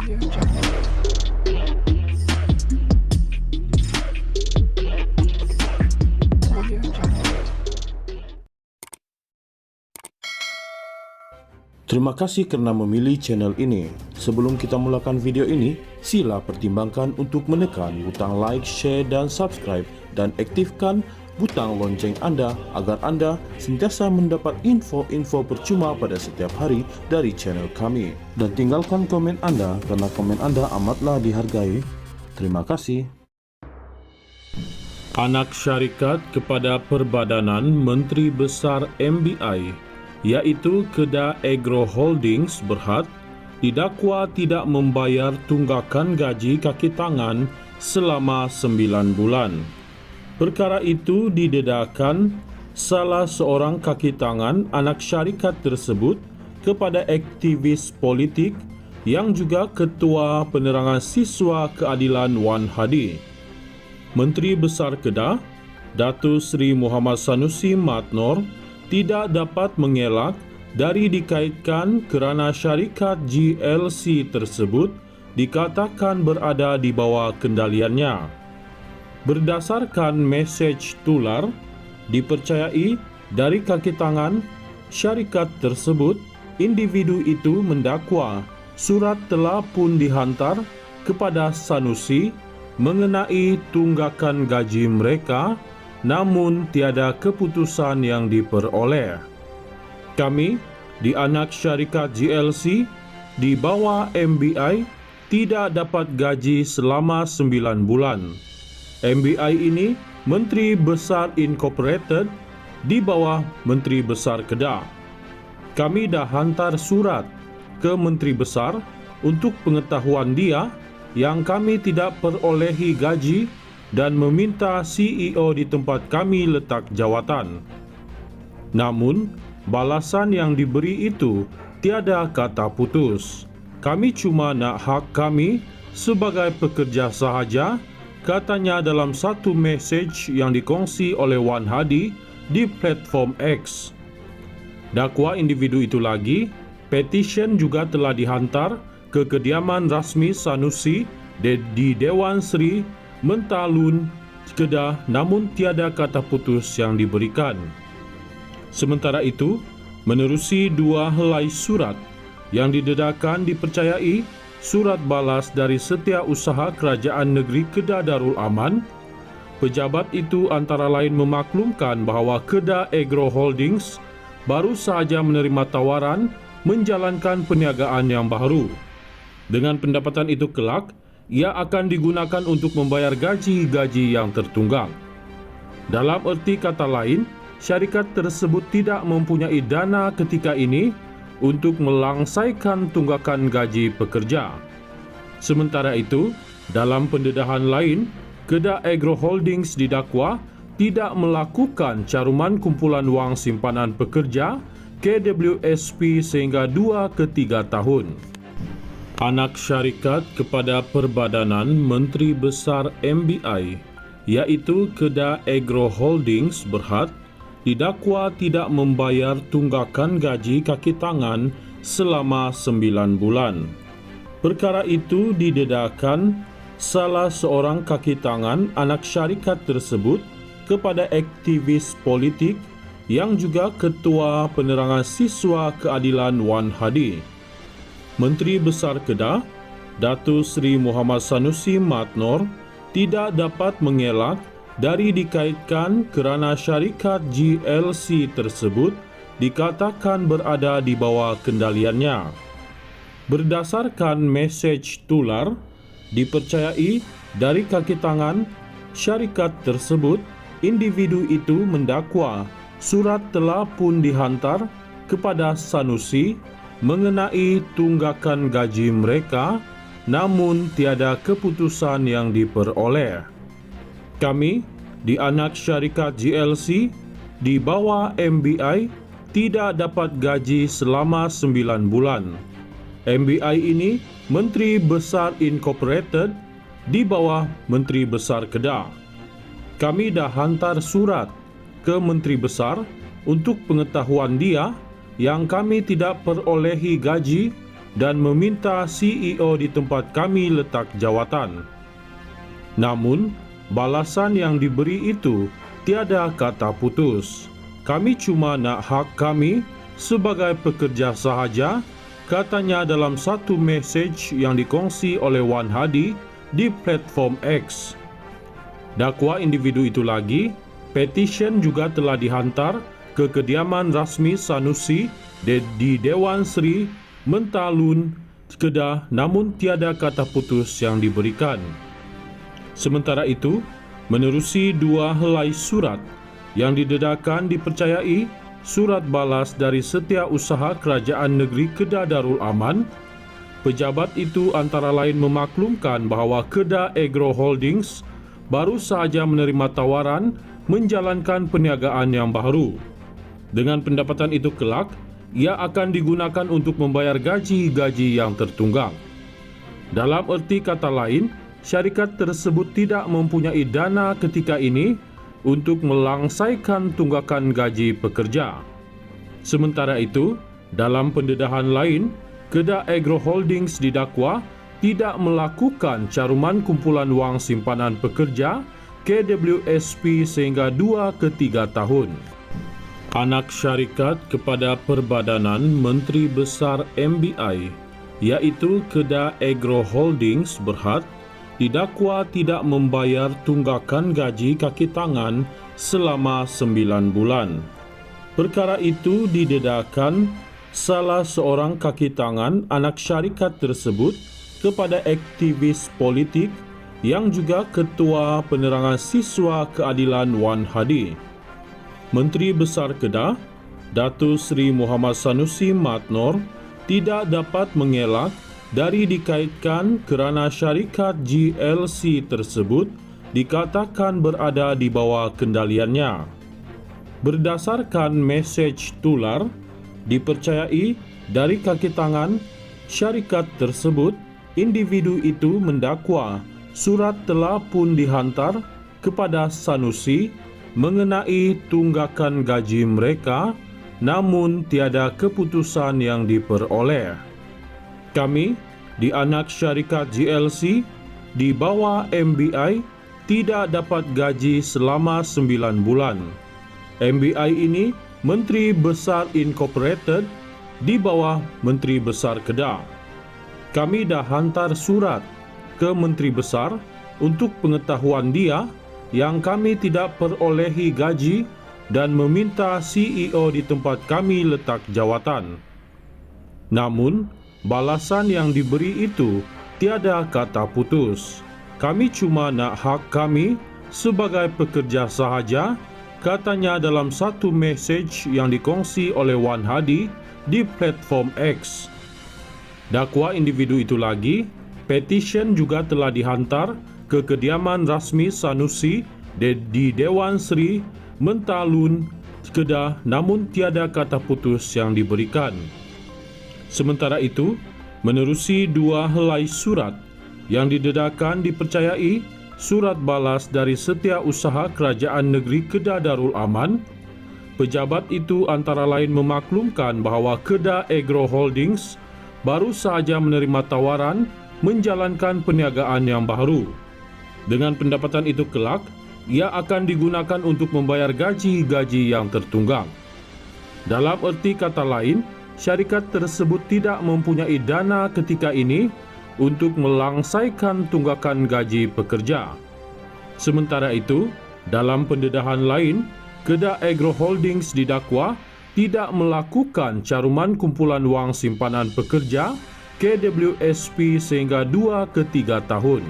Audio Jungle. Audio Jungle. Terima kasih kerana memilih channel ini. Sebelum kita mulakan video ini, sila pertimbangkan untuk menekan butang like, share dan subscribe dan aktifkan butang lonceng anda agar anda sentiasa mendapat info-info percuma pada setiap hari dari channel kami. Dan tinggalkan komen anda kerana komen anda amatlah dihargai. Terima kasih. Anak syarikat kepada Perbadanan Menteri Besar MBI, iaitu Kedah Agro Holdings Berhad, didakwa tidak membayar tunggakan gaji kaki tangan selama 9 bulan. Perkara itu didedahkan salah seorang kaki tangan anak syarikat tersebut kepada aktivis politik yang juga Ketua Penerangan Siswa Keadilan Wan Hadi. Menteri Besar Kedah, Datuk Seri Muhammad Sanusi Matnor, tidak dapat mengelak dari dikaitkan kerana syarikat GLC tersebut dikatakan berada di bawah kendaliannya. Berdasarkan mesej tular, dipercayai dari kaki tangan syarikat tersebut, individu itu mendakwa surat telah pun dihantar kepada Sanusi mengenai tunggakan gaji mereka, namun tiada keputusan yang diperoleh. Kami, di anak syarikat GLC, di bawah MBI, tidak dapat gaji selama 9 bulan. MBI ini Menteri Besar Incorporated di bawah Menteri Besar Kedah. Kami dah hantar surat ke Menteri Besar untuk pengetahuan dia yang kami tidak perolehi gaji dan meminta CEO di tempat kami letak jawatan. Namun, balasan yang diberi itu tiada kata putus. Kami cuma nak hak kami sebagai pekerja sahaja, katanya dalam satu mesej yang dikongsi oleh Wan Hadi di platform X. Dakwa individu itu lagi, petisyen juga telah dihantar ke kediaman rasmi Sanusi di Dewan Seri Mentalun, Kedah, namun tiada kata putus yang diberikan. Sementara itu, menerusi 2 helai surat yang didedahkan dipercayai surat balas dari Setiausaha Kerajaan Negeri Kedah Darul Aman, pejabat itu antara lain memaklumkan bahawa Kedah Agro Holdings baru sahaja menerima tawaran menjalankan perniagaan yang baru. Dengan pendapatan itu kelak, ia akan digunakan untuk membayar gaji-gaji yang tertunggak. Dalam erti kata lain, syarikat tersebut tidak mempunyai dana ketika ini untuk melangsaikan tunggakan gaji pekerja. Sementara itu, dalam pendedahan lain, Kedah Agro Holdings didakwa tidak melakukan caruman kumpulan wang simpanan pekerja KWSP sehingga 2 ke 3 tahun. Anak syarikat kepada Perbadanan Menteri Besar MBI, iaitu Kedah Agro Holdings Berhad, didakwa tidak membayar tunggakan gaji kaki tangan selama 9 bulan. Perkara itu didedahkan salah seorang kaki tangan anak syarikat tersebut kepada aktivis politik yang juga Ketua Penerangan Siswa Keadilan Wan Hadi. Menteri Besar Kedah, Datuk Seri Muhammad Sanusi Matnor, tidak dapat mengelak dari dikaitkan kerana syarikat GLC tersebut dikatakan berada di bawah kendaliannya. Berdasarkan mesej tular, dipercayai dari kaki tangan syarikat tersebut, individu itu mendakwa surat telah pun dihantar kepada Sanusi mengenai tunggakan gaji mereka, namun tiada keputusan yang diperoleh. Kami, di anak syarikat GLC, di bawah MBI, tidak dapat gaji selama 9 bulan. MBI ini Menteri Besar Incorporated di bawah Menteri Besar Kedah. Kami dah hantar surat ke Menteri Besar untuk pengetahuan dia yang kami tidak perolehi gaji dan meminta CEO di tempat kami letak jawatan. Namun, balasan yang diberi itu tiada kata putus. Kami cuma nak hak kami sebagai pekerja sahaja, katanya dalam satu mesej yang dikongsi oleh Wan Hadi di platform X. Dakwa individu itu lagi, petisyen juga telah dihantar ke kediaman rasmi Sanusi di Dewan Seri Mentalun, Kedah, namun tiada kata putus yang diberikan. Sementara itu, menerusi 2 helai surat yang didedakan dipercayai surat balas dari Setiausaha Kerajaan Negeri Kedah Darul Aman, pejabat itu antara lain memaklumkan bahawa Kedah Agro Holdings baru sahaja menerima tawaran menjalankan perniagaan yang baru. Dengan pendapatan itu kelak, ia akan digunakan untuk membayar gaji-gaji yang tertunggang. Dalam erti kata lain, syarikat tersebut tidak mempunyai dana ketika ini untuk melangsaikan tunggakan gaji pekerja. Sementara itu, dalam pendedahan lain, Kedah Agro Holdings didakwa tidak melakukan caruman kumpulan wang simpanan pekerja KWSP sehingga 2 ke 3 tahun. Anak syarikat kepada Perbadanan Menteri Besar MBI, iaitu Kedah Agro Holdings Berhad, didakwa tidak membayar tunggakan gaji kaki tangan selama 9 bulan. Perkara itu didedakan salah seorang kaki tangan anak syarikat tersebut kepada aktivis politik yang juga Ketua Penerangan Siswa Keadilan Wan Hadi. Menteri Besar Kedah, Datuk Seri Muhammad Sanusi Matnor, tidak dapat mengelak dari dikaitkan kerana syarikat GLC tersebut dikatakan berada di bawah kendaliannya. Berdasarkan mesej tular, dipercayai dari kaki tangan syarikat tersebut, individu itu mendakwa surat telah pun dihantar kepada Sanusi mengenai tunggakan gaji mereka, namun tiada keputusan yang diperoleh. Kami di anak syarikat GLC di bawah MBI tidak dapat gaji selama 9 bulan. MBI ini Menteri Besar Incorporated di bawah Menteri Besar Kedah. Kami dah hantar surat ke Menteri Besar untuk pengetahuan dia yang kami tidak perolehi gaji dan meminta CEO di tempat kami letak jawatan. Namun, balasan yang diberi itu tiada kata putus. Kami cuma nak hak kami sebagai pekerja sahaja, katanya dalam satu mesej yang dikongsi oleh Wan Hadi di platform X. Dakwa individu itu lagi, petisyen juga telah dihantar ke kediaman rasmi Sanusi di Dewan Seri Mentalun, Kedah, namun tiada kata putus yang diberikan. Sementara itu, menerusi 2 helai surat yang didedakan dipercayai surat balas dari Setiausaha Kerajaan Negeri Kedah Darul Aman, pejabat itu antara lain memaklumkan bahawa Kedah Agro Holdings baru sahaja menerima tawaran menjalankan perniagaan yang baru. Dengan pendapatan itu kelak, ia akan digunakan untuk membayar gaji-gaji yang tertunggang. Dalam erti kata lain, syarikat tersebut tidak mempunyai dana ketika ini untuk melangsaikan tunggakan gaji pekerja. Sementara itu, dalam pendedahan lain, Kedah Agro Holdings didakwa tidak melakukan caruman kumpulan wang simpanan pekerja KWSP sehingga 2 ke 3 tahun.